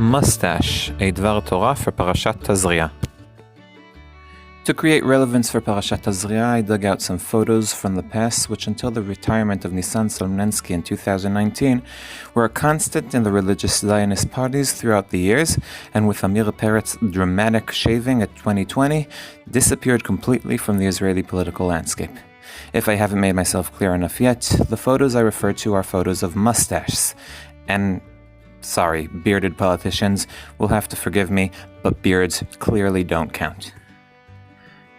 Mustache, a Dvar Torah for Parashat Tazria. To create relevance for Parashat Tazria, I dug out some photos from the past, which until the retirement of Nissan Slominski in 2019, were a constant in the religious Zionist parties throughout the years, and with Amir Peretz's dramatic shaving at 2020, disappeared completely from the Israeli political landscape. If I haven't made myself clear enough yet, the photos I refer to are photos of mustaches, and sorry, bearded politicians will have to forgive me, but beards clearly don't count.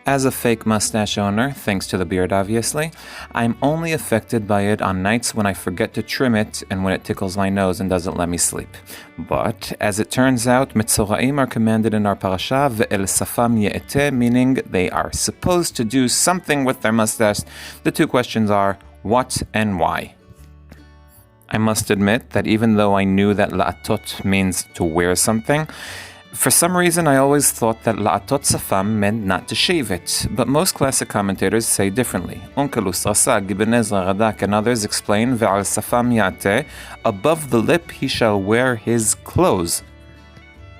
As a fake mustache owner, thanks to the beard obviously, I'm only affected by it on nights when I forget to trim it and when it tickles my nose and doesn't let me sleep. But, as it turns out, מצורעים are commanded in our Parasha ve'el safam ya'teh, meaning they are supposed to do something with their mustache. The two questions are, what and why? I must admit that even though I knew that la'atot means to wear something, for some reason I always thought that la'atot safam meant not to shave it, but most classic commentators say differently. Onkelos, Rasag, Ibn Ezra, Radak, and others explain ve'al safam ya'teh, above the lip he shall wear his clothes.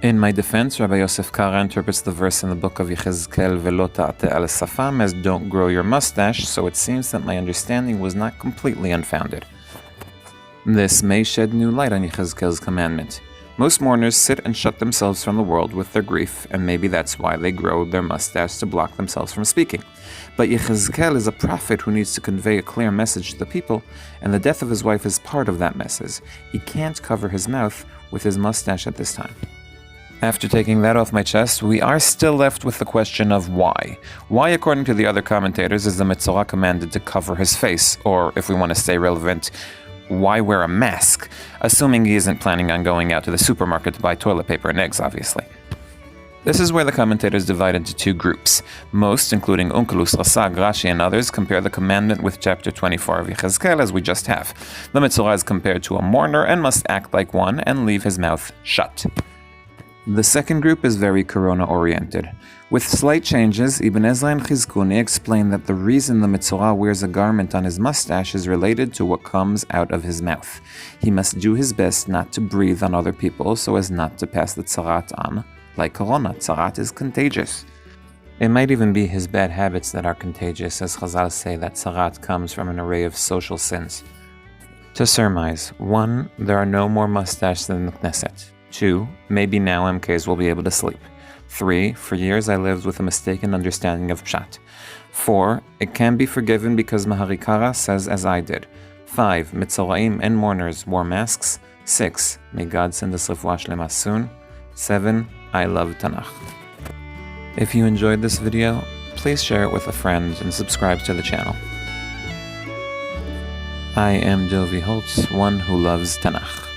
In my defense, Rabbi Yosef Kara interprets the verse in the book of Yechezkel ve'lo ta'ateh al safam as don't grow your mustache, so it seems that my understanding was not completely unfounded. This may shed new light on Yechezkel's commandment. Most mourners sit and shut themselves from the world with their grief, and maybe that's why they grow their mustache to block themselves from speaking. But Yechezkel is a prophet who needs to convey a clear message to the people, and the death of his wife is part of that message. He can't cover his mouth with his mustache at this time. After taking that off my chest, we are still left with the question of why. Why, according to the other commentators, is the Metzorah commanded to cover his face? Or, if we want to stay relevant, why wear a mask? Assuming he isn't planning on going out to the supermarket to buy toilet paper and eggs, obviously. This is where the commentators divide into two groups. Most, including Onkelos, Rasag, Rashi, and others, compare the commandment with chapter 24 of Yechezkel as we just have. The Metzorah is compared to a mourner and must act like one and leave his mouth shut. The second group is very Corona-oriented. With slight changes, Ibn Ezra and Chizkuni explain that the reason the Metzorah wears a garment on his mustache is related to what comes out of his mouth. He must do his best not to breathe on other people so as not to pass the tzarat on. Like Corona, tzarat is contagious. It might even be his bad habits that are contagious, as Chazal say that tzarat comes from an array of social sins. To surmise, 1. There are no more mustaches than the Knesset. 2. Maybe now MKs will be able to sleep. 3. For years I lived with a mistaken understanding of Pshat. 4. It can be forgiven because Maharikara says as I did. 5. Mitzoraim and mourners wore masks. 6. May God send us refuah shlema soon. 7. I love Tanakh. If you enjoyed this video, please share it with a friend and subscribe to the channel. I am Dovi Holtz, one who loves Tanakh.